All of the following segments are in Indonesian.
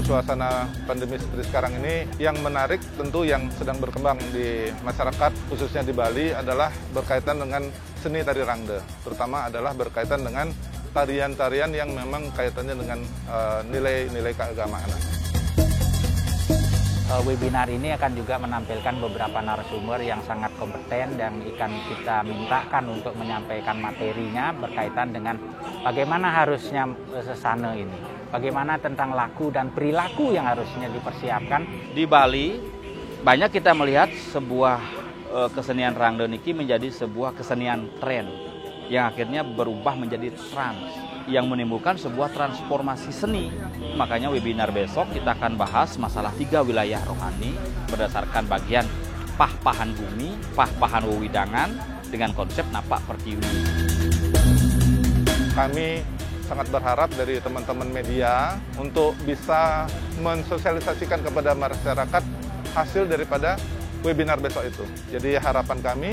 Suasana pandemi seperti sekarang ini, yang menarik tentu yang sedang berkembang di masyarakat, khususnya di Bali, adalah berkaitan dengan seni tari rangde. Terutama adalah berkaitan dengan tarian-tarian yang memang kaitannya dengan nilai-nilai keagamaan. Webinar ini akan juga menampilkan beberapa narasumber yang sangat kompeten dan akan kita mintakan untuk menyampaikan materinya berkaitan dengan bagaimana harusnya sesana ini. Bagaimana tentang laku dan perilaku yang harusnya dipersiapkan. Di Bali, banyak kita melihat sebuah kesenian rangde niki menjadi sebuah kesenian tren yang akhirnya berubah menjadi trans, yang menimbulkan sebuah transformasi seni. Makanya webinar besok kita akan bahas masalah 3 wilayah rohani berdasarkan bagian pah-pahan bumi, pah-pahan wewidangan dengan konsep napak pertiwi. Kami sangat berharap dari teman-teman media untuk bisa mensosialisasikan kepada masyarakat hasil daripada webinar besok itu. Jadi harapan kami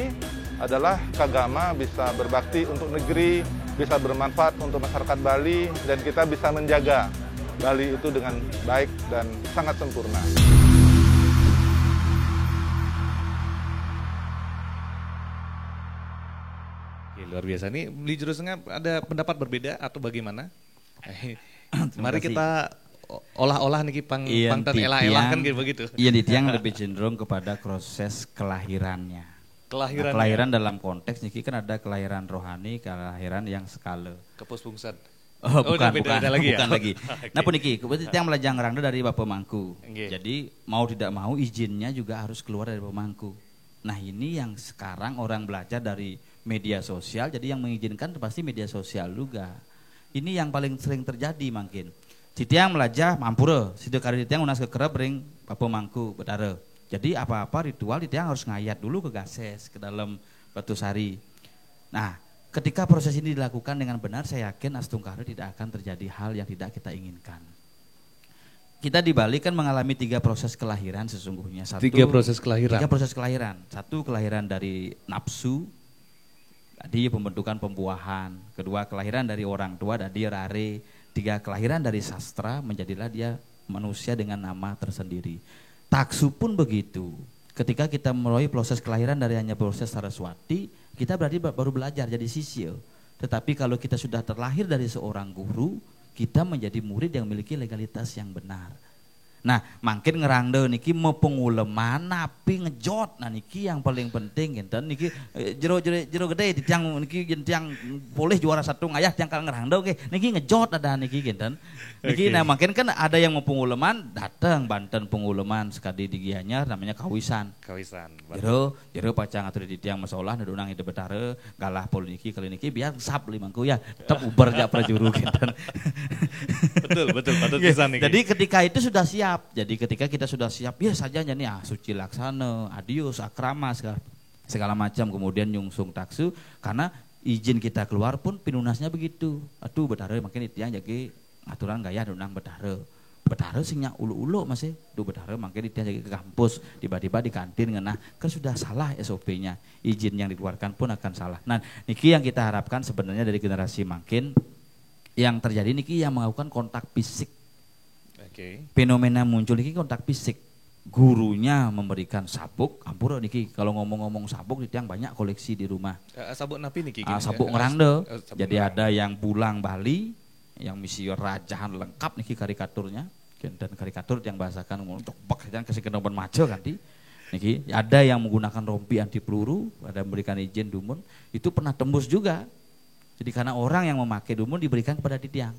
adalah Kagama bisa berbakti untuk negeri, bisa bermanfaat untuk masyarakat Bali, dan kita bisa menjaga Bali itu dengan baik dan sangat sempurna. Luar biasa. Nih di jurusannya ada pendapat berbeda atau bagaimana? Mari kita olah-olah nih pangtan elah-elah kan begitu. Iya, di tiang lebih cenderung kepada proses kelahirannya. Kelahiran, kelahiran dalam konteks niki kan ada kelahiran rohani, kelahiran yang skala. Kepuspungsan. Bukan lagi. Okay. Nah puniki, kebetulan tiang melajang rangda dari Bapak Mangku. Okay. Jadi mau tidak mau izinnya juga harus keluar dari Bapak Mangku. Nah ini yang sekarang orang belajar dari media sosial, jadi yang mengizinkan pasti media sosial juga. Ini yang paling sering terjadi mungkin. Titiang melajah mampure, sido kari titiang unas kekerep ring Bapak Mangku betara. Jadi apa-apa ritual titiang harus ngayat dulu ke gases, ke dalam batu sari. Nah, ketika proses ini dilakukan dengan benar, saya yakin astungkara tidak akan terjadi hal yang tidak kita inginkan. Kita di Bali kan mengalami 3 proses kelahiran sesungguhnya. 3 proses kelahiran. 3 proses kelahiran. 1 kelahiran dari nafsu, tadi pembentukan pembuahan. 2 kelahiran dari orang tua, tadi rare. 3 kelahiran dari sastra, menjadilah dia manusia dengan nama tersendiri. Taksu pun begitu. Ketika kita mulai proses kelahiran dari hanya proses Saraswati, kita berarti baru belajar jadi sisya. Tetapi kalau kita sudah terlahir dari seorang guru, kita menjadi murid yang memiliki legalitas yang benar. Nah, makin ngerangde niki mau penguleman napi ngejot. Nah niki yang paling penting gitu. Niki jero gede di tiang niki tiang boleh juara 1 ngayah tiang kal ngerangde oke. Niki ngejot ada niki gitu. Niki nah makin kan ada yang mau penguleman datang Banten penguleman sekali di Gianyar namanya kawisan. Jero pacang atuh di tiang masalah nedunang ide betare galah pol niki kali niki biar sap limangku ya tetap uber jak prajuru gitu. Betul patut pisan niki. Jadi ketika itu sudah siap. Jadi ketika kita sudah siap, ya saja nih suci laksana, adius, akrama, segala macam. Kemudian nyungsung taksu, karena izin kita keluar pun pinunasnya begitu. Aduh betare makin itu yang jadi aturan gaya dunang betare. Betare singnya ulu-ulu masih, betare makin itu yang jadi ke kampus, tiba-tiba di kantin, nah kan sudah salah SOP-nya. Izin yang dikeluarkan pun akan salah. Nah niki yang kita harapkan sebenarnya dari generasi makin, yang terjadi niki yang melakukan kontak fisik. Fenomena muncul niki kontak fisik. Gurunya memberikan sabuk, ampura niki kalau ngomong-ngomong sabuk yang banyak koleksi di rumah. Sabuk napi niki? Sabuk ngerangde. Jadi ada yang pulang Bali, yang misi rajahan lengkap niki karikaturnya. Dan karikatur yang bahasakan untuk bak dan kasih kenoban maco ganti. Niki ada yang menggunakan rompi anti peluru, ada memberikan izin dumun, itu pernah tembus juga. Jadi karena orang yang memakai dumun diberikan kepada titiang.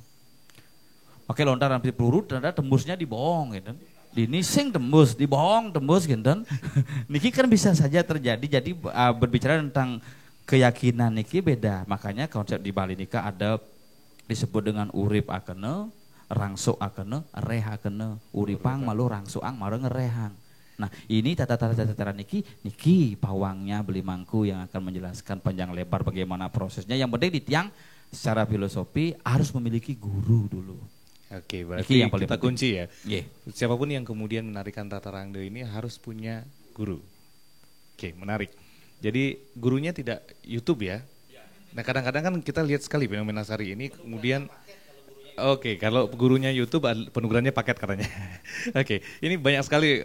Pakai lontar anti peluru, ternyata tembusnya dibohong gitu. Dinising tembus, dibohong tembus gitu. Niki kan bisa saja terjadi. Jadi berbicara tentang keyakinan niki beda. Makanya konsep di Bali nikah ada disebut dengan urip akene, rangsuk akene, reh akene, uripang malu rangsuang malu ngerehang. Nah ini tata-tata niki pawangnya beli mangku yang akan menjelaskan panjang lebar bagaimana prosesnya. Yang penting di tiang secara filosofi harus memiliki guru dulu. Oke, berarti yang paling kita kunci ya. Yeah. Siapapun yang kemudian menarikan tata rangda ini harus punya guru. Oke, menarik. Jadi gurunya tidak YouTube ya. Nah kadang-kadang kan kita lihat sekali fenomena sari ini kemudian oke, kalau gurunya YouTube penugasannya paket katanya. Oke, ini banyak sekali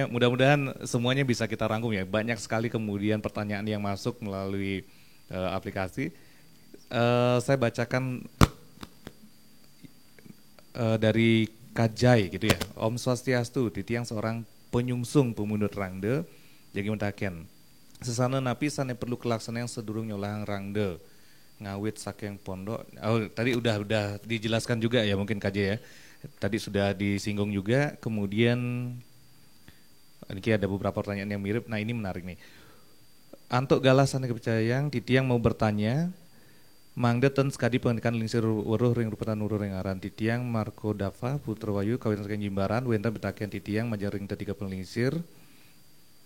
mudah-mudahan semuanya bisa kita rangkum ya. Banyak sekali kemudian pertanyaan yang masuk melalui aplikasi. Saya bacakan dari Kajai gitu ya. Om Swastiastu, titiang seorang penyungsung pemunut rangda, jadi mentaken. Sesana napi sane perlu kelaksanaan sedurung nyolang rangda. Ngawit saking pondok. Oh, tadi udah dijelaskan juga ya mungkin KJ ya. Tadi sudah disinggung juga. Kemudian ini ada beberapa pertanyaan yang mirip. Nah, ini menarik nih. Antuk galasan kepercayaan titiang mau bertanya. Mangda ten sekadi pendidikan lingsir weruh ring rupatan nuruh ring aran titiang Marco Dava Putra Wayu kawitan saking Jimbaran wenten betakian titiang majaring ketiga penlingsir.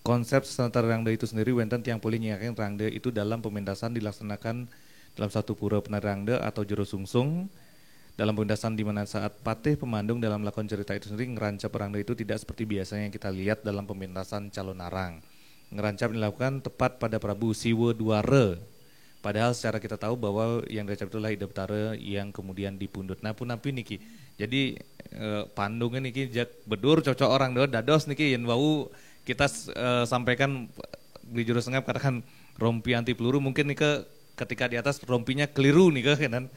Konsep senatar rangda itu sendiri wenten tiang poli nyiakin rangda itu dalam pementasan dilaksanakan dalam satu pura penarangda atau jero sungsung dalam pementasan di mana saat patih pemandung dalam lakon cerita itu sendiri ngerancap rangda itu tidak seperti biasanya yang kita lihat dalam pementasan calon narang. Ngerancap dilakukan tepat pada Prabu Siwa Duara. Padahal secara kita tahu bahwa yang dirancap itulah Ida Betara yang kemudian dipundut. Nah pun napi niki. Jadi pandungnya niki jak bedur cocok orang dados niki yang wau kita sampaikan di juru sengap katakan rompi anti peluru mungkin nih ketika di atas rompinya keliru nih kan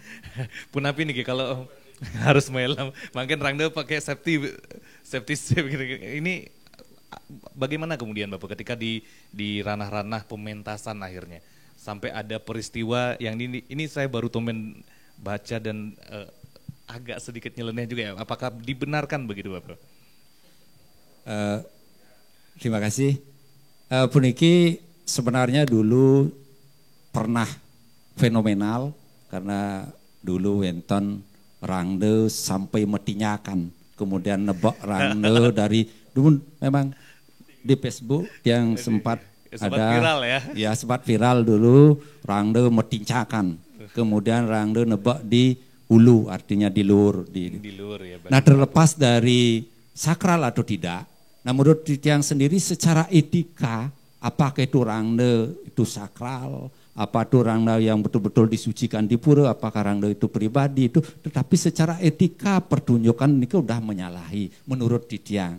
punapi nih kalau harus melam makin rangda pakai safety gitu. Ini bagaimana kemudian Bapak ketika di ranah-ranah pementasan akhirnya sampai ada peristiwa yang ini saya baru tomen baca dan agak sedikit nyeleneh juga ya, apakah dibenarkan begitu Bapak? Terima kasih. Puniki sebenarnya dulu pernah fenomenal karena dulu wonten rangde sampai metinyakan, kemudian nebak rangde dari dulu memang di Facebook yang sempat ada viral ya sempat viral dulu rangde metincakan, kemudian rangde nebak di hulu artinya di lur ya. Nah terlepas dari sakral atau tidak. Nah menurut yang sendiri secara etika apakah itu rangda itu sakral, apa itu rangda yang betul-betul disucikan di pura, apakah rangda itu pribadi itu, tetapi secara etika pertunjukan ini sudah menyalahi menurut Titiang.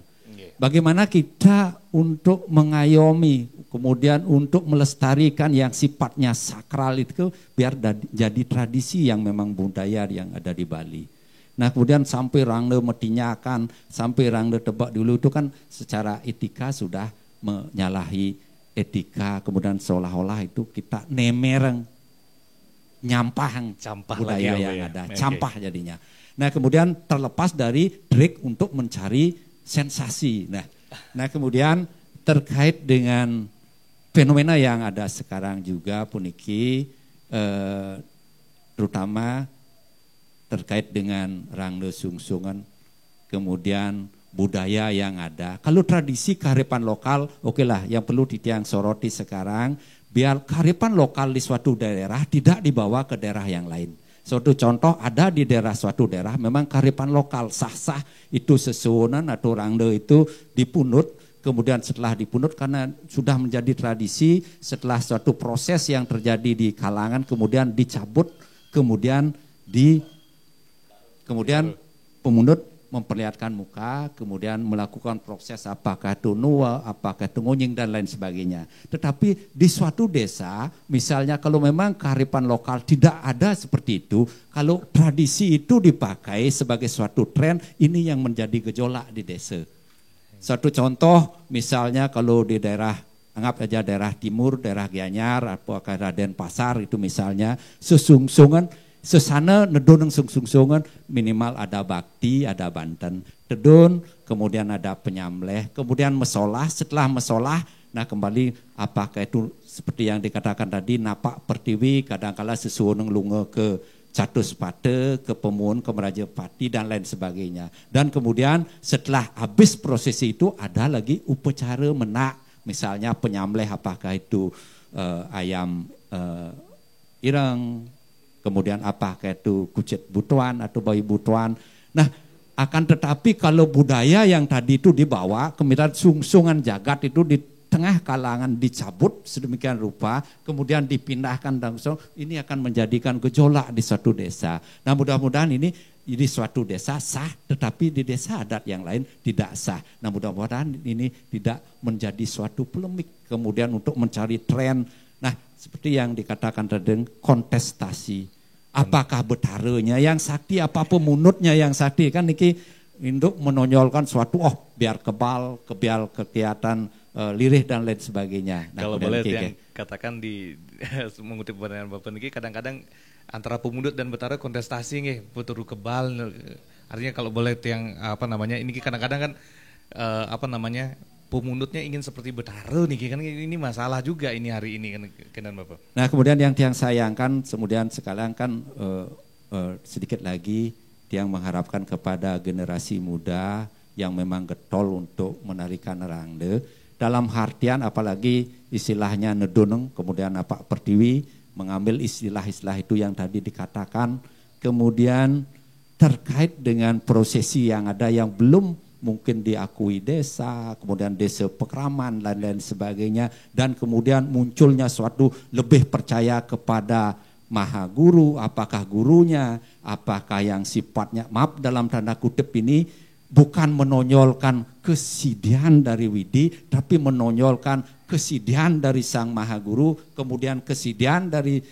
Bagaimana kita untuk mengayomi, kemudian untuk melestarikan yang sifatnya sakral itu biar jadi tradisi yang memang budaya yang ada di Bali. Nah kemudian sampai rangda metinyakan, sampai rangda tebak dulu itu kan secara etika sudah menyalahi etika, kemudian seolah-olah itu kita nemereng nyampah budaya yang ada, campah jadinya. Nah kemudian terlepas dari trik untuk mencari sensasi. Nah kemudian terkait dengan fenomena yang ada sekarang juga puniki, terutama terkait dengan rangda sungsungan, kemudian budaya yang ada. Kalau tradisi kearifan lokal, okelah yang perlu Titiang soroti sekarang, biar kearifan lokal di suatu daerah tidak dibawa ke daerah yang lain. Suatu contoh ada di daerah suatu daerah, memang kearifan lokal sah-sah itu sesuunan atau rangda itu dipunut, kemudian setelah dipunut karena sudah menjadi tradisi, setelah suatu proses yang terjadi di kalangan kemudian dicabut, kemudian pemunut memperlihatkan muka, kemudian melakukan proses apakah itu nuwa, apakah itu ngunying dan lain sebagainya. Tetapi di suatu desa, misalnya kalau memang kearifan lokal tidak ada seperti itu, kalau tradisi itu dipakai sebagai suatu tren, ini yang menjadi gejolak di desa. Suatu contoh, misalnya kalau di daerah, anggap saja daerah timur, daerah Gianyar, apakah Raden Pasar itu misalnya, sesungsungan, sesana nedon yang sungsungsungan minimal ada bakti, ada banten, tedon, kemudian ada penyamleh, kemudian mesolah, setelah mesolah, nah kembali apakah itu seperti yang dikatakan tadi napak pertiwi, kadangkala sesuatu lunga ke Catuspate, ke Pemuun, ke Merajapati dan lain sebagainya. Dan kemudian setelah habis prosesi itu ada lagi upacara menak, misalnya penyembelih apakah itu ayam ireng, kemudian apakah itu kucit butuan atau bayi butuan. Nah, akan tetapi kalau budaya yang tadi itu dibawa, kemudian sungsungan jagat itu di tengah kalangan dicabut sedemikian rupa, kemudian dipindahkan langsung, ini akan menjadikan gejolak di suatu desa. Nah, mudah-mudahan ini di suatu desa sah, tetapi di desa adat yang lain tidak sah. Nah, mudah-mudahan ini tidak menjadi suatu polemik, kemudian untuk mencari tren. Nah, seperti yang dikatakan tadi, kontestasi. Apakah betaranya yang sakti, apa pemunutnya yang sakti, kan ini untuk menonjolkan suatu, biar kebal, biar kelihatan lirih dan lain sebagainya. Nah, kalau boleh yang katakan di mengutip pertanyaan Bapak niki, kadang-kadang antara pemunut dan betara kontestasi nih, puturu kebal. Artinya kalau boleh yang ini kadang-kadang kan pemunutnya ingin seperti betara nih, kan ini masalah juga ini hari ini kan Bapak. Nah, kemudian yang tiang sayangkan, kemudian sekalian kan sedikit lagi tiang mengharapkan kepada generasi muda yang memang getol untuk menarikan rangde. Dalam artian apalagi istilahnya nedoneng, kemudian Pertiwi mengambil istilah-istilah itu yang tadi dikatakan, kemudian terkait dengan prosesi yang ada yang belum mungkin diakui desa, kemudian desa pekraman dan lain sebagainya, dan kemudian munculnya suatu lebih percaya kepada maha guru, apakah gurunya, apakah yang sifatnya, maaf dalam tanda kutip ini, bukan menonjolkan kesidian dari Widi, tapi menonjolkan kesidian dari Sang Maha Guru, kemudian kesidian dari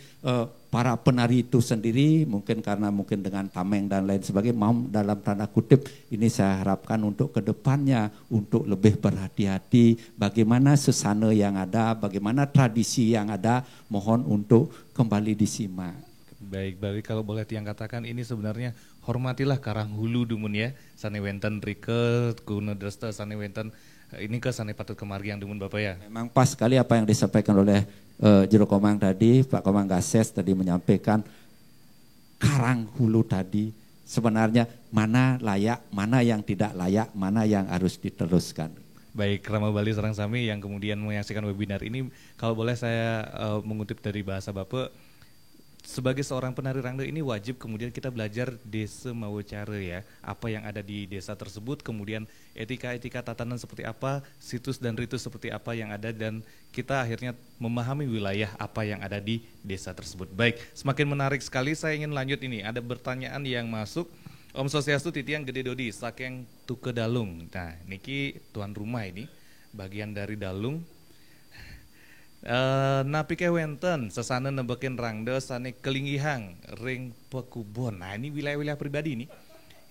para penari itu sendiri, mungkin karena mungkin dengan tameng dan lain sebagainya, mau dalam tanda kutip, ini saya harapkan untuk kedepannya, untuk lebih berhati-hati, bagaimana sesana yang ada, bagaimana tradisi yang ada, mohon untuk kembali disimak. Baik, kalau boleh tiang katakan ini sebenarnya hormatilah Karang Hulu dumun ya, sane wenten rike guna dresta sane wenten ini ke sane patut kemargiang dumun Bapak ya. Memang pas sekali apa yang disampaikan oleh Juru Komang tadi, Pak Komang Gases tadi menyampaikan Karang Hulu tadi sebenarnya mana layak, mana yang tidak layak, mana yang harus diteruskan. Baik, Rama Bali Sarang Sami yang kemudian menyaksikan webinar ini, kalau boleh saya mengutip dari bahasa Bapak, sebagai seorang penari rangde ini wajib kemudian kita belajar desa mau cara ya, apa yang ada di desa tersebut, kemudian etika-etika tatanan seperti apa, situs dan ritus seperti apa yang ada, dan kita akhirnya memahami wilayah apa yang ada di desa tersebut. Baik, semakin menarik sekali, saya ingin lanjut ini, ada pertanyaan yang masuk. Om Swastiastu Titiang Gede Dodi, Sakeng Tuke Dalung. Nah, niki tuan rumah ini, bagian dari Dalung. Napike wenten sesana nebekin rangde sane kelingihang ring pekubon. Nah, ini wilayah-wilayah pribadi ini.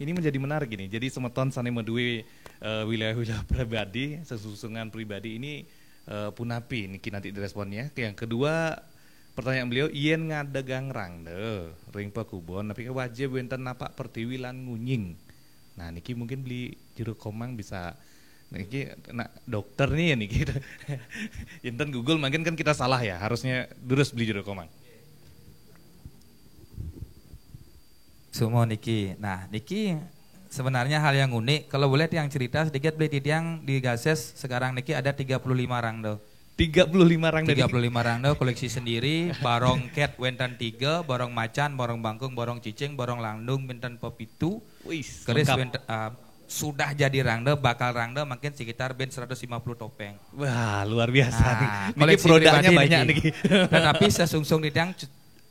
Ini menjadi menarik ini. Jadi semeton sane medue wilayah-wilayah pribadi, sesusungan pribadi ini punapi niki nanti diresponnya. Yang kedua, pertanyaan beliau, yen ngadegang rangde ring pekubon napike wajib wenten napak Pertiwi lan ngunying. Nah, niki mungkin beli Juru Komang bisa niki dokter nih ya niki. Inten Google mungkin kan kita salah ya, harusnya terus beli Juru Komang. Semua niki. Nah, niki sebenarnya hal yang unik. Kalau boleh yang cerita sedikit beli tiang di Gases sekarang niki ada 35 rangde. 35 rangde. 35 rangde koleksi sendiri, barong cat wenten 3, barong macan, barong bangkung, barong cicing, barong landung benten pepitu. Keris wenten sudah jadi rangde, bakal rangde makin sekitar 150 topeng. Wah, luar biasa. Nah, koleksi produknya banyak nih. Tetapi sesungsung di tiang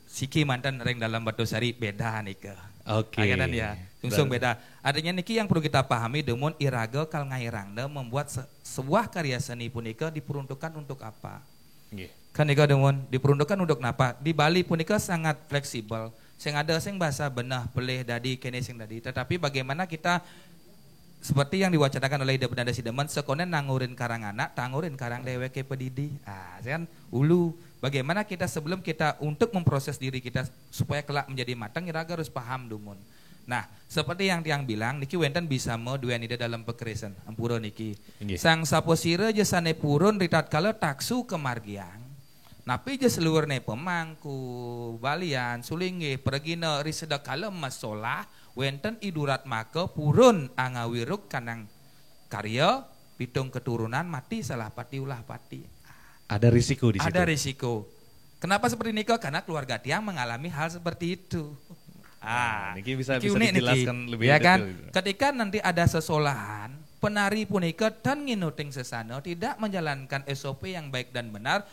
siki mantan ring dalam batu sari beda nih ke. Oke. Akhirnya ya, sungsung beda. Artinya niki yang perlu kita pahami, demun iraga kal ngai rangde membuat sebuah karya seni punika diperuntukkan untuk apa? Kan nika demun diperuntukkan untuk apa? Di Bali punika sangat fleksibel. Sing ada sing bahasa benah pelih dadi kene sing dadi. Tetapi bagaimana kita seperti yang diwacanakan oleh Ida Benda Sidemen, sekonen nangurin karang anak, tangurin karang dewek ke pedidi. Kan ulu. Bagaimana kita sebelum kita untuk memproses diri kita supaya kelak menjadi matang, iraga harus paham dumun. Nah, seperti yang tiang bilang, niki wenten bisa mau dua nida dalam pekerisan, ampura niki. Sang saposira jesane purun ritat kala taksu kemargiang. Napi je seluruh ne pemangku, balian, sulingi, pergina, riseda kalem masolah, wenten idurat maka purun angawiruk kanang karya, pitung keturunan mati salah pati ulah pati. Ada risiko di situ. Ada risiko. Kenapa seperti ini? Karena keluarga tiang mengalami hal seperti itu. Niki bisa unik, dijelaskan niki. lebih ya kan? detail. Ketika nanti ada sesolahan, penari punika dan nginuting sesana tidak menjalankan SOP yang baik dan benar.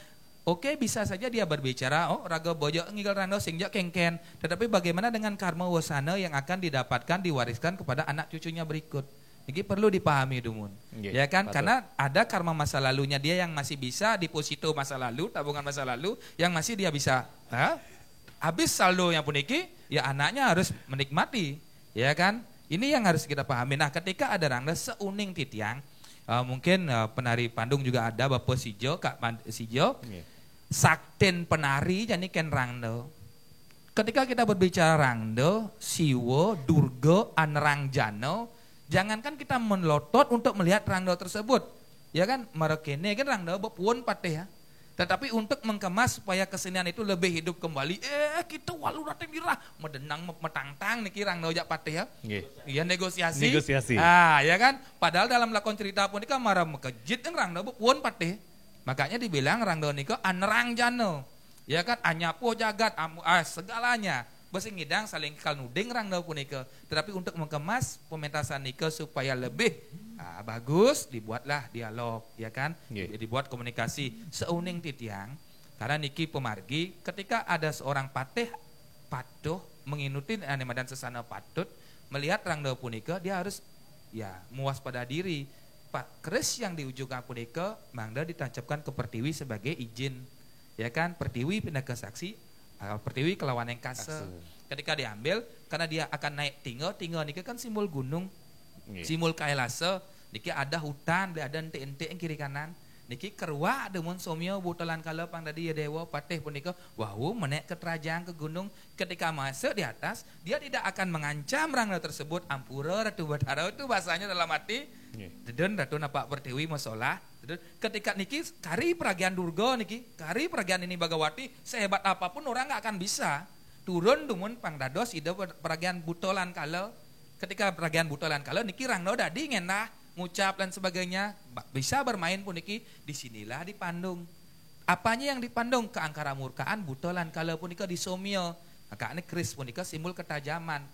Oke, bisa saja dia berbicara, oh raga bojo ngigal rando singja kengken. Tetapi bagaimana dengan karma wasana yang akan didapatkan, diwariskan kepada anak cucunya berikut. Ini perlu dipahami Dumun. Ya kan? Betul. Karena ada karma masa lalunya dia yang masih bisa deposito masa lalu, tabungan masa lalu yang masih dia bisa habis saldonya puniki, ya anaknya harus menikmati. Ya kan? Ini yang harus kita pahami. Nah, ketika ada rangda seuning titiang, mungkin penari Pandung juga ada Bapak Sijo, Kak Sijo. Sakten penari jadi ken rangda. Ketika kita berbicara rangda, siwo, durga, anrangjana, jangankan kita melotot untuk melihat rangda tersebut. Ya kan, merekene kan rangda bepuun pateh ya. Tetapi untuk mengemas supaya kesenian itu lebih hidup kembali, kita walu datang dirah, medenang metangtang niki rangda ojak pateh ya. Iya negosiasi. Ya kan, padahal dalam lakon cerita pun nika marah mekejit yang rangda bepuun pateh. Makanya dibilang rangda nika anrangjana. Ya kan, anyapo jagat segalanya. Besi ngidang saling kal nuding rangda punika. Tetapi untuk mengemas pementasan nika supaya lebih bagus, dibuatlah dialog, ya kan? Dibuat komunikasi seuning titiang. Karena niki pemargi, ketika ada seorang pateh patuh menginuti anima dan sesana patut melihat rangda punika, dia harus muas pada diri. Pak keris yang diujungkan punika mangda ditancapkan ke pertiwi sebagai izin, ya kan? Pertiwi pindah ke saksi, pertiwi kelawan yang kase. Ketika diambil, karena dia akan naik tinggal niki kan simbol gunung, simbol kailasa. Niki ada hutan, ada ente-ente yang kiri kanan. Niki kerwa demun somyo butelan kalepang tadi ya dewa pateh punika wahwu menek ke kerajaan ke gunung. Ketika masuk di atas, dia tidak akan mengancam rangda tersebut. Ampura Ratu Bathara itu bahasanya dalam hati. Dedun Ratu Napak Pertiwi masalah. Ketika niki kari peragian durga niki, kari peragian ini Bagawati, sehebat apapun orang nggak akan bisa turun dumun pangdados ide peragian butolan kala. Ketika peragian butolan kala niki rangda dadi ngenah ngucap dan sebagainya, bisa bermain pun niki, disinilah dipandung. Apanya yang dipandung? Keangkara murkaan, butolan kala punika disomyo. Maka ini keris punika simbol ketajaman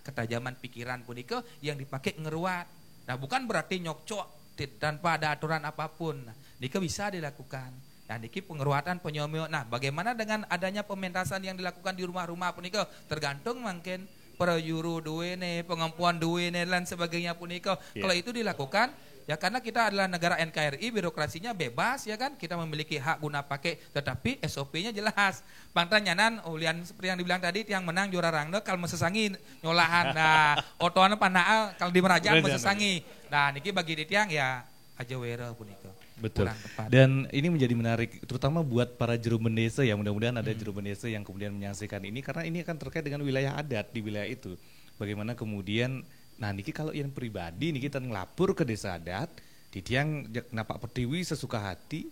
pikiran punika yang dipakai ngeruat. Nah, bukan berarti nyokcok tanpa ada aturan apapun. Nah, nika bisa dilakukan. Nah, niki pengeruatan penyomyo. Nah, bagaimana dengan adanya pementasan yang dilakukan di rumah-rumah punika? Tergantung mungkin perjuru duwene, pengempuan duwene dan sebagainya punika. Kalau itu dilakukan, ya karena kita adalah negara NKRI, birokrasinya bebas ya kan, kita memiliki hak guna pakai, tetapi SOP-nya jelas. Pangtanyanan ulian seperti yang dibilang tadi, yang menang juara rangda kalau mesesangi nyolahan. Nah, otoan panaa kalau di Merajang mesesangi. Nah, niki bagi di tiang ya aja wera punika. Betul. Dan ini menjadi menarik, terutama buat para juru bendesa ya. Mudah-mudahan ada juru bendesa yang kemudian menyaksikan ini, karena ini akan terkait dengan wilayah adat di wilayah itu. Bagaimana kemudian, nah niki kalau yang pribadi niki kita ngelapor ke desa adat, di tiang Napak Pertiwi sesuka hati,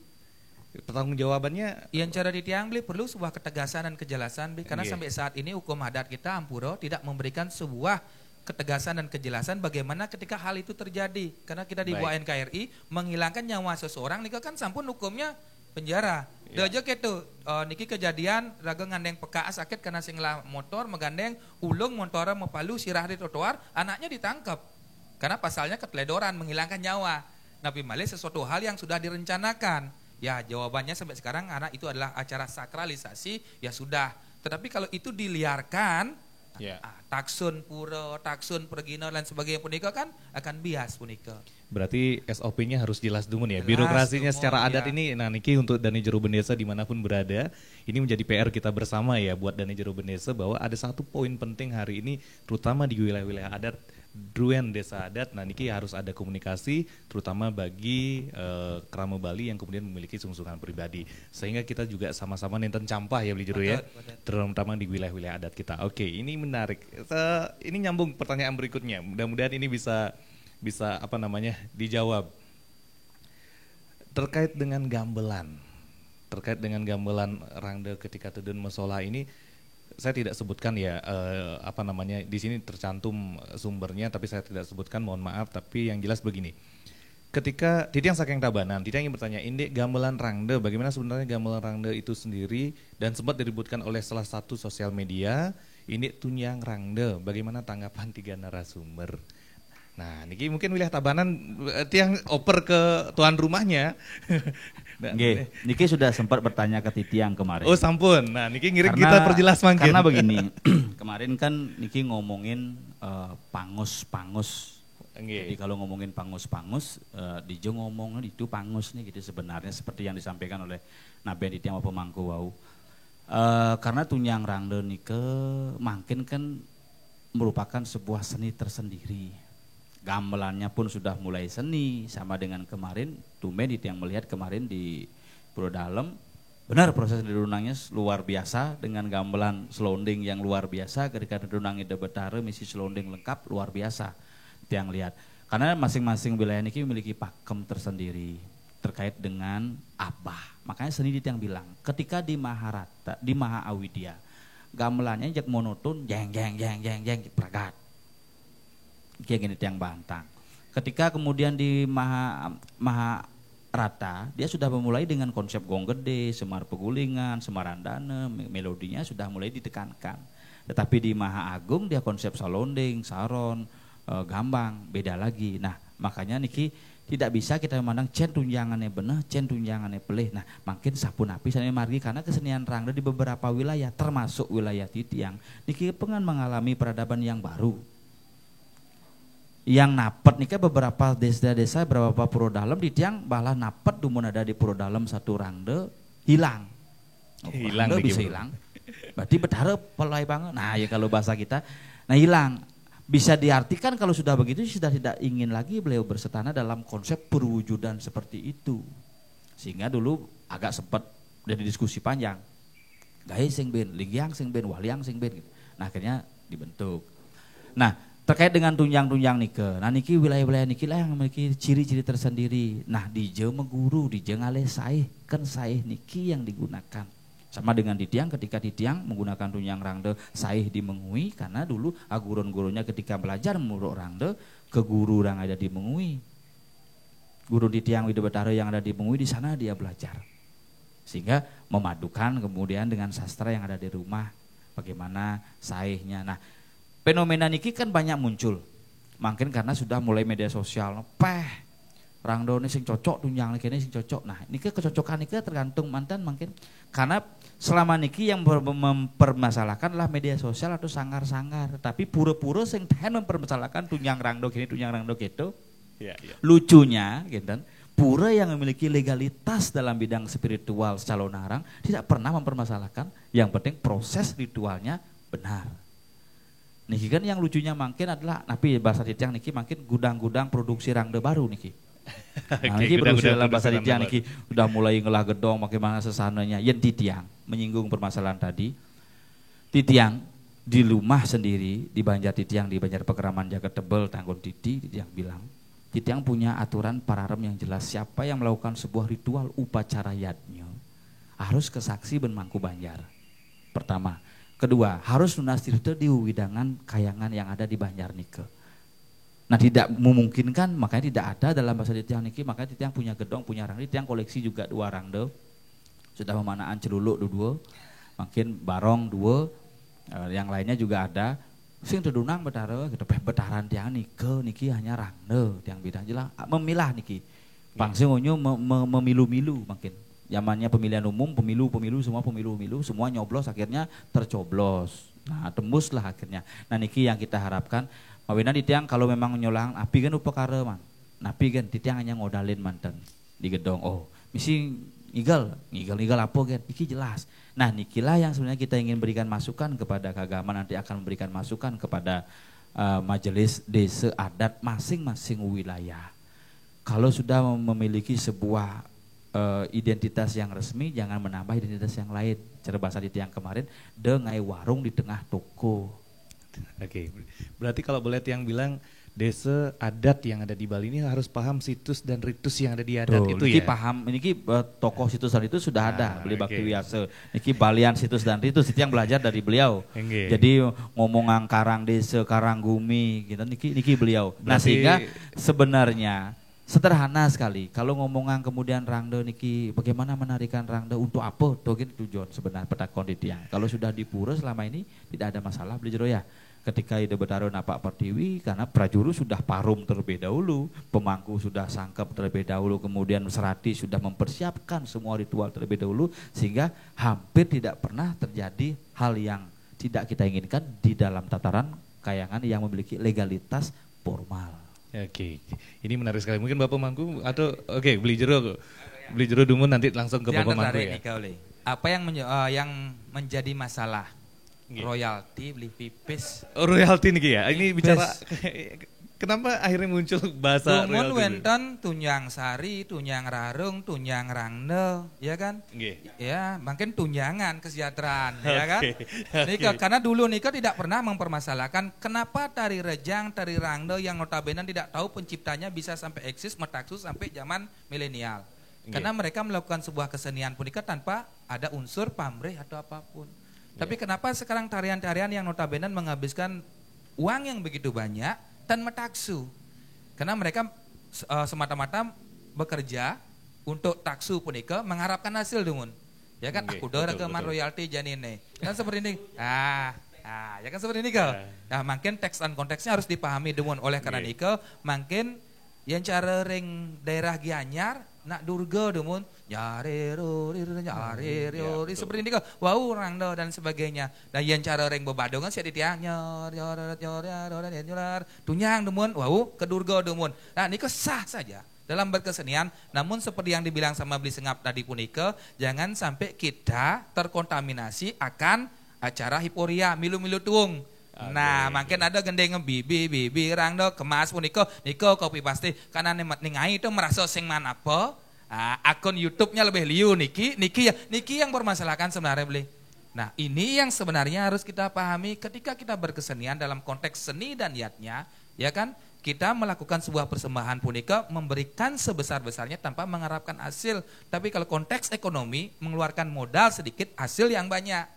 pertanggung jawabannya. Yang cara di tiang beli perlu sebuah ketegasan dan kejelasan, karena sampai saat ini hukum adat kita Ampuro tidak memberikan sebuah ketegasan dan kejelasan bagaimana ketika hal itu terjadi. Karena kita di bawah NKRI menghilangkan nyawa seseorang niki kan sampun hukumnya penjara. Dejo gitu, niki kejadian raga ngandeng peka sakit karena singlah motor megandeng ulung motor mepalu sirah di trotoar, anaknya ditangkap. Karena pasalnya keteledoran menghilangkan nyawa. Nabi Malih sesuatu hal yang sudah direncanakan. Ya jawabannya sampai sekarang karena itu adalah acara sakralisasi, ya sudah. Tetapi kalau itu diliarkan, taksun pura, taksun pergina dan sebagainya punika kan akan bias punika. Berarti SOP-nya harus jelas dulu ya. Birokrasinya secara adat ini, nah niki untuk Dani Juru Bendesa dimanapun berada, ini menjadi PR kita bersama ya buat Dani Juru Bendesa, bahwa ada satu poin penting hari ini, terutama di wilayah-wilayah adat, Druen desa adat. Nah niki harus ada komunikasi, terutama bagi Krama Bali yang kemudian memiliki sungsungan pribadi, sehingga kita juga sama-sama nenten campah ya beli juru ya, terutama di wilayah-wilayah adat kita. Oke, ini menarik. Ini nyambung pertanyaan berikutnya. Mudah-mudahan ini bisa dijawab terkait dengan gamelan. terkait dengan gamelan rangde ketika tedun mesola ini, saya tidak sebutkan ya di sini tercantum sumbernya, tapi saya tidak sebutkan, mohon maaf. Tapi yang jelas begini, ketika Titiang saking Tabanan, Titiang ingin bertanya, ini gamelan rangde, bagaimana sebenarnya gamelan rangde itu sendiri, dan sempat diributkan oleh salah satu sosial media, ini tunyang rangde, bagaimana tanggapan 3 narasumber? Nah, niki mungkin wilayah Tabanan Tiang oper ke tuan rumahnya. Nggih, niki sudah sempat bertanya ke Titiang kemarin. Oh, sampun. Nah, niki ngirim kita perjelas mangkin. Karena begini, kemarin kan niki ngomongin pangus. Jadi kalau ngomongin pangus, Dijo ngomong itu pangus nih gitu sebenarnya seperti yang disampaikan oleh Nabi Titiang pemangku wau. Karena tunyang rangde nike mungkin kan merupakan sebuah seni tersendiri. Gamelannya pun sudah mulai seni, sama dengan kemarin tumben yang melihat kemarin di Puro Dalem, benar proses didunangnya luar biasa dengan gamelan selonding yang luar biasa. Ketika didunangi de Betare misi selonding lengkap luar biasa yang lihat, karena masing-masing wilayah ini memiliki pakem tersendiri terkait dengan abah. Makanya seni yang bilang ketika di Maharata, di Maha Awidya, gamelannya jak monoton jeng pragat kayak gini tiang bantang. Ketika kemudian di Maha Rata, dia sudah memulai dengan konsep gong gede, semar pegulingan, semarandana, melodinya sudah mulai ditekankan. Tetapi di Maha Agung dia konsep salonding, saron, gambang, beda lagi. Nah, makanya niki tidak bisa kita memandang cen tunjangannya bener, cen tunjangannya pelih. Nah, makin sapun api sana margi karena kesenian rangda di beberapa wilayah, termasuk wilayah Titiang, niki pengen mengalami peradaban yang baru. Yang napet nih kan beberapa desa-desa, beberapa Puro Dalem di Tiang balah napet dumun ada di Puro Dalem satu rangde hilang. Hilang bisa hilang. Berarti Betare pelai banget. Nah, ya kalau bahasa kita, nah hilang. Bisa diartikan kalau sudah begitu sudah tidak ingin lagi beliau bersetana dalam konsep perwujudan seperti itu. Sehingga dulu agak sempat dari diskusi panjang. Gahe sing ben, Linggiang sing ben, Waliang sing ben. Nah, akhirnya dibentuk. Nah, terkait dengan tunjang-tunjang nike, nah niki wilayah-wilayah niki lah yang memiliki ciri-ciri tersendiri. Nah Dijo meguru, Dijo ngale saih, kan saih niki yang digunakan. Sama dengan Titiang, ketika Titiang menggunakan tunjang rangde saih di Mengui, karena dulu gurun-gurunya ketika belajar menurut rangde ke guru yang ada di Mengui. Guru Titiang Widi Betare yang ada di Mengui, di sana dia belajar. Sehingga memadukan kemudian dengan sastra yang ada di rumah, bagaimana saihnya. Nah, fenomena niki kan banyak muncul, mungkin karena sudah mulai media sosial. Rangdo ini sing cocok, tunjang ini sing cocok. Nah, niki kecocokan niki tergantung mantan mungkin karena selama niki yang mempermasalahkan adalah media sosial atau sangar-sangar. Tapi pura-pura sing mempermasalahkan tunjang rangdo gini, tunjang rangdo gitu. Lucunya, gitu. Pura yang memiliki legalitas dalam bidang spiritual calon narang tidak pernah mempermasalahkan. Yang penting proses ritualnya benar. Niki kan yang lucunya makin adalah, tapi bahasa Titiang niki makin gudang-gudang produksi rangde baru niki. Nah, niki produksi dalam bahasa Titiang niki udah mulai ngelah gedong, bagaimana sesananya. Yen Titiang menyinggung permasalahan tadi. Titiang di rumah sendiri di Banjar Titiang, di Banjar Pekeraman Jagat Tebel, Tanggon Titiang bilang, Titiang punya aturan pararem yang jelas. Siapa yang melakukan sebuah ritual upacara yadnya harus kesaksi ben mangku Banjar. Pertama. Kedua, harus lunas tirta di widangan kayangan yang ada di Banjar nike. Nah, tidak memungkinkan, makanya tidak ada dalam bahasa Titiang niki. Makanya Titiang punya gedong, punya rangde. Titiang koleksi juga 2 rangde. Sudah memanaan celuluk 2, makin barong 2, yang lainnya juga ada. Sing terdunang Betare, gitu. Betaran tiang niki hanya rangde. Tiang bidang jelas memilah niki. Pangsing onyo memilu-milu makin. Zamannya pemilihan umum, pemilu, semua pemilu, semua nyoblos akhirnya tercoblos. Nah, tembuslah akhirnya. Nah, niki yang kita harapkan, Mawina Titiang kalau memang nyolang api kan upakara man. Napi kan Titiang hanya ngodalin manten di gedong. Oh, misi ngigal apa kan? Niki jelas. Nah, nikilah yang sebenarnya kita ingin berikan masukan kepada keagamaan, nanti akan memberikan masukan kepada majelis desa adat masing-masing wilayah. Kalau sudah memiliki sebuah identitas yang resmi, jangan menambah identitas yang lain. Cara bahasa Titiang kemarin, dengai warung di tengah toko. Oke, berarti kalau boleh Tiang bilang desa adat yang ada di Bali ini harus paham situs dan ritus yang ada di adat itu Niki ya. paham, niki tokoh situs dan ritus sudah ada, beli Bakti oke. Wiyase. Niki balian situs dan ritus itu yang belajar dari beliau. Nggih. Jadi ngomongan karang desa, karang gumi, gitu niki beliau. Nah Berarti- sehingga sebenarnya sederhana sekali. Kalau ngomongan kemudian rangde niki bagaimana menarikan rangde untuk apa? Togin tujuan sebenarnya petakon di tiang. Kalau sudah dipura selama ini tidak ada masalah beli jero ya. Ketika ide betaro napak pertiwi karena prajuru sudah parum terlebih dahulu, pemangku sudah sangkep terlebih dahulu, kemudian serati sudah mempersiapkan semua ritual terlebih dahulu sehingga hampir tidak pernah terjadi hal yang tidak kita inginkan di dalam tataran kayangan yang memiliki legalitas formal. Oke, ini menarik sekali. Mungkin Bapak Mangku atau beli jero dumun nanti langsung ke Yang Bapak Mangku tertarik ya. nih kau Le. Apa yang menjadi masalah? Nggih. Royalti beli pipis. Oh, royalti nih ya. Ini bicara kenapa akhirnya muncul bahasa Tumun royalti? wenten tunyang sari, tunyang rarung, tunyang rangde, ya kan? Nggih. Ya, makin tunjangan kesejahteraan, ya kan? Oke, Nika, oke. karena dulu Nika tidak pernah mempermasalahkan kenapa tari rejang, tari rangde yang notabene tidak tahu penciptanya bisa sampai eksis metaksus sampai zaman milenial. Karena mereka melakukan sebuah kesenian punika tanpa ada unsur pamrih atau apapun. Tapi kenapa sekarang tarian-tarian yang notabene menghabiskan uang yang begitu banyak dan metaksu? Karena mereka semata-mata bekerja untuk taksu punika mengharapkan hasil dungun. Ya kan, Nggih, aku udah betul, rekaman betul. royalti janine. Kan seperti ini. Ya kan seperti ini kau. Nah, makin teks dan konteksnya harus dipahami dungun. Oleh karena Nggih. itu, makin yang cara ring daerah Gianyar nak durga demun nyari seperti ini kau wow rangdo dan sebagainya. Nah yang cara ring bebadongan siap ditiang tunyang demun wow ke durga demun. Nah ini sah saja dalam berkesenian. Namun seperti yang dibilang sama Beli Sengap tadi punika, jangan sampai kita terkontaminasi akan acara hiporia milu-milu tuung. Nah, makin ada gendeng bibi rangdo kemas puniko niko kopi pasti karena ningai itu merasa sing mana apa akun YouTube-nya lebih liu niki yang bermasalahkan sebenarnya beli. Nah, ini yang sebenarnya harus kita pahami ketika kita berkesenian dalam konteks seni dan niatnya, ya kan? Kita melakukan sebuah persembahan punika memberikan sebesar-besarnya tanpa mengharapkan hasil. Tapi kalau konteks ekonomi mengeluarkan modal sedikit, hasil yang banyak.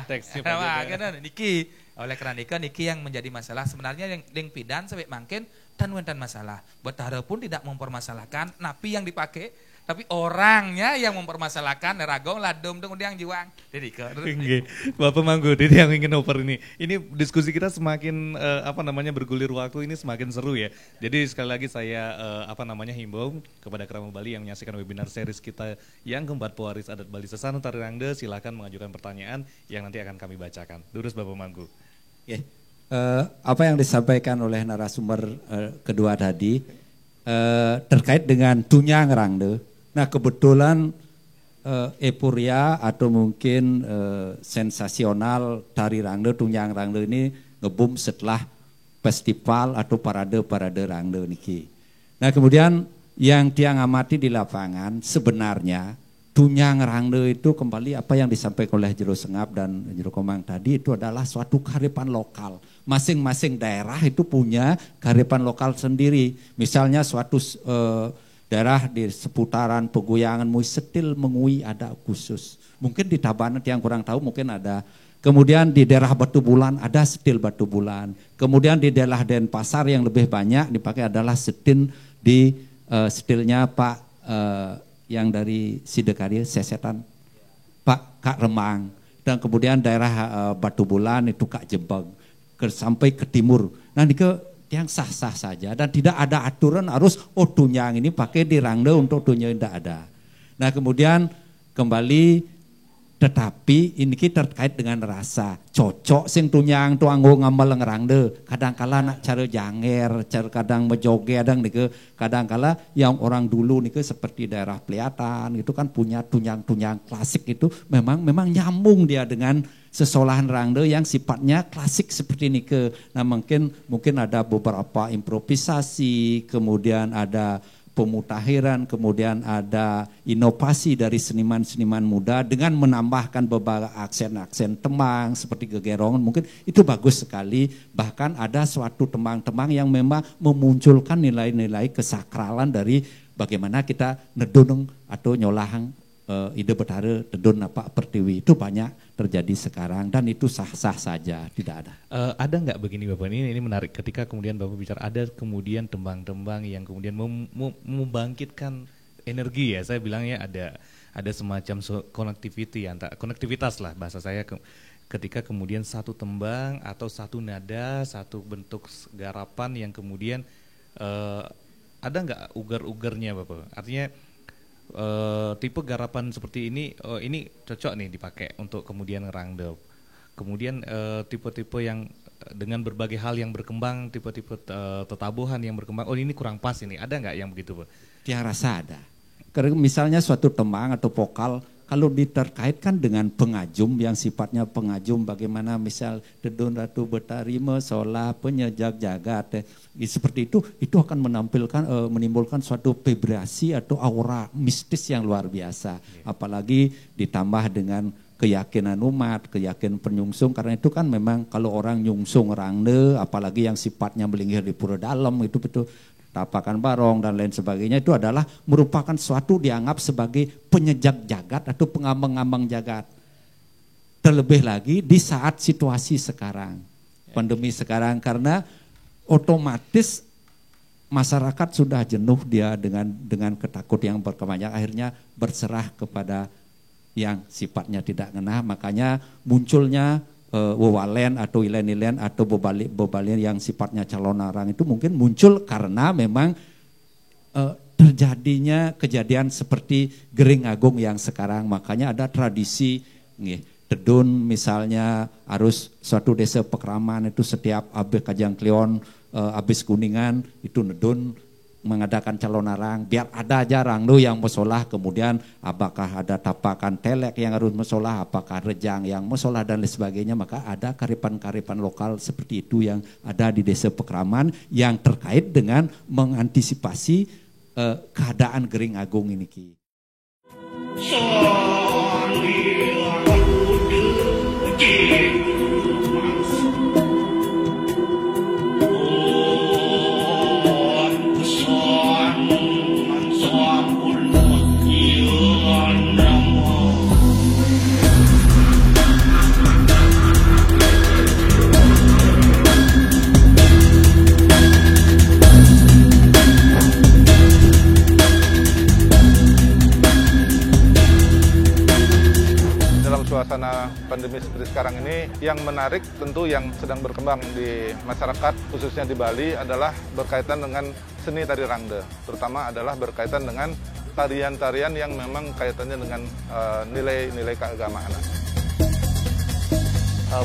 Teksnya panjang ya. Niki. Oleh karena niki yang menjadi masalah sebenarnya yang pidan sampai mangkin dan wentan masalah. Betara pun tidak mempermasalahkan napi yang dipakai, tapi orangnya yang mempermasalahkan ragong ladom dong yang jiwang. Jadi Nggih. Bapak Mangku, ini yang ingin oper ini. Ini diskusi kita semakin bergulir waktu ini semakin seru ya. Jadi sekali lagi saya himbau kepada Kerama Bali yang menyaksikan webinar series kita yang keempat pewaris adat Bali Sesano Tari Rangde, silakan mengajukan pertanyaan yang nanti akan kami bacakan. Durus Bapak Mangku. Oke. Apa yang disampaikan oleh narasumber kedua tadi terkait dengan tunyang rangde. Nah kebetulan euforia atau mungkin sensasional tari rangde, tunyang rangde ini ngebum setelah festival atau parade rangde niki. Nah kemudian yang tiang amati di lapangan sebenarnya tunyang rangde itu kembali apa yang disampaikan oleh Jero Sengap dan Jero Komang tadi itu adalah suatu kearifan lokal. Masing-masing daerah itu punya kearifan lokal sendiri. Misalnya suatu daerah di seputaran Pegoyangan Setil Mengui ada khusus. Mungkin di Tabanan yang kurang tahu mungkin ada. Kemudian di daerah Batu Bulan ada setil Batu Bulan. Kemudian di daerah Denpasar yang lebih banyak dipakai adalah setin di setilnya Pak yang dari Sidekarya Sesetan Pak Kak Remang, dan kemudian daerah Batu Bulan itu Kak Jembang sampai ke timur. Nah ini yang sah-sah saja dan tidak ada aturan harus tunyang ini pakai di rangde untuk tunyang, tidak ada. Nah kemudian kembali tetapi ini kita terkait dengan rasa cocok sing tunyang tu anggo ngamal ngerangde kadang-kala nak cara janger, cara kadang mejoge kadang nike kadang-kala yang orang dulu nike seperti daerah Peliatan itu kan punya tunyang-tunyang klasik itu memang nyambung dia dengan sesolahan rangde yang sifatnya klasik seperti nike. Nah mungkin ada beberapa improvisasi, kemudian ada pemutahiran, kemudian ada inovasi dari seniman-seniman muda dengan menambahkan beberapa aksen-aksen tembang seperti gegerongan, mungkin itu bagus sekali. Bahkan ada suatu tembang-tembang yang memang memunculkan nilai-nilai kesakralan dari bagaimana kita nedunung atau nyolahang ide betara dedun apa pertiwi. Itu banyak terjadi sekarang dan itu sah-sah saja, tidak ada. Ada nggak begini Bapak, ini menarik ketika kemudian Bapak bicara ada kemudian tembang-tembang yang kemudian membangkitkan energi ya, saya bilangnya ada semacam konektivitas lah bahasa saya ketika kemudian satu tembang atau satu nada, satu bentuk garapan yang kemudian ada nggak ugar-ugarnya Bapak? Artinya tipe garapan seperti ini cocok nih dipakai untuk kemudian ngerangda. Kemudian tipe-tipe yang dengan berbagai hal yang berkembang, tipe-tipe tetabuhan yang berkembang, oh ini kurang pas ini, ada nggak yang begitu Pak? Dia rasa ada. Karena misalnya suatu tembang atau vokal kalau diterkaitkan dengan pengajum yang sifatnya pengajum, bagaimana misal dedun ratu betari mesolah penyejak jagat, seperti itu akan menimbulkan suatu vibrasi atau aura mistis yang luar biasa. Apalagi ditambah dengan keyakinan umat, keyakinan penyungsung, karena itu kan memang kalau orang nyungsung rangde, apalagi yang sifatnya melinggir di pura dalam, itu betul tapakan barong dan lain sebagainya, itu adalah merupakan suatu dianggap sebagai penyejak jagat atau pengambang-ambang jagat. Terlebih lagi di saat situasi sekarang, pandemi sekarang, karena otomatis masyarakat sudah jenuh dia dengan ketakut yang berkepanjang, akhirnya berserah kepada yang sifatnya tidak ngena, makanya munculnya wewalen atau ilen-ilen atau bebalian yang sifatnya calon arang itu mungkin muncul karena memang terjadinya kejadian seperti Gering Agung yang sekarang. Makanya ada tradisi dedun misalnya harus suatu desa pekraman itu setiap abis Kajang Klion, abis Kuningan itu nedun mengadakan calon arang, biar ada aja rangdo yang mesolah, kemudian apakah ada tapakan telek yang harus mesolah, apakah rejang yang mesolah dan lain sebagainya. Maka ada karipan-karipan lokal seperti itu yang ada di desa Pekraman yang terkait dengan mengantisipasi keadaan Gering Agung ini Ki. Suasana pandemi seperti sekarang ini, yang menarik tentu yang sedang berkembang di masyarakat khususnya di Bali adalah berkaitan dengan seni tari rangde, terutama adalah berkaitan dengan tarian-tarian yang memang kaitannya dengan nilai-nilai keagamaan.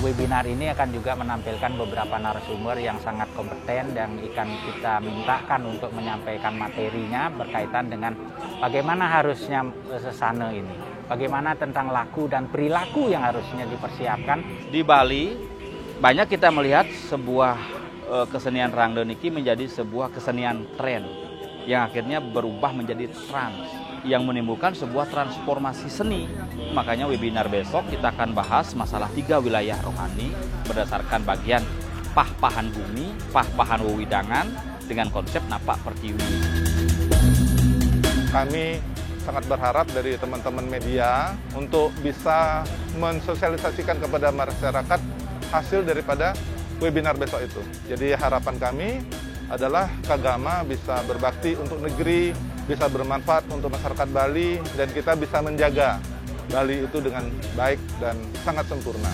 Webinar ini akan juga menampilkan beberapa narasumber yang sangat kompeten dan kita mintakan untuk menyampaikan materinya berkaitan dengan bagaimana harusnya sesana ini. Bagaimana tentang laku dan perilaku yang harusnya dipersiapkan. Di Bali banyak kita melihat sebuah kesenian rangde niki menjadi sebuah kesenian tren yang akhirnya berubah menjadi trans yang menimbulkan sebuah transformasi seni. Makanya webinar besok kita akan bahas masalah 3 wilayah rohani berdasarkan bagian pah-pahan bumi, pah-pahan wewidangan dengan konsep napak pertiwi. Kami sangat berharap dari teman-teman media untuk bisa mensosialisasikan kepada masyarakat hasil daripada webinar besok itu. Jadi harapan kami adalah Kagama bisa berbakti untuk negeri, bisa bermanfaat untuk masyarakat Bali, dan kita bisa menjaga Bali itu dengan baik dan sangat sempurna.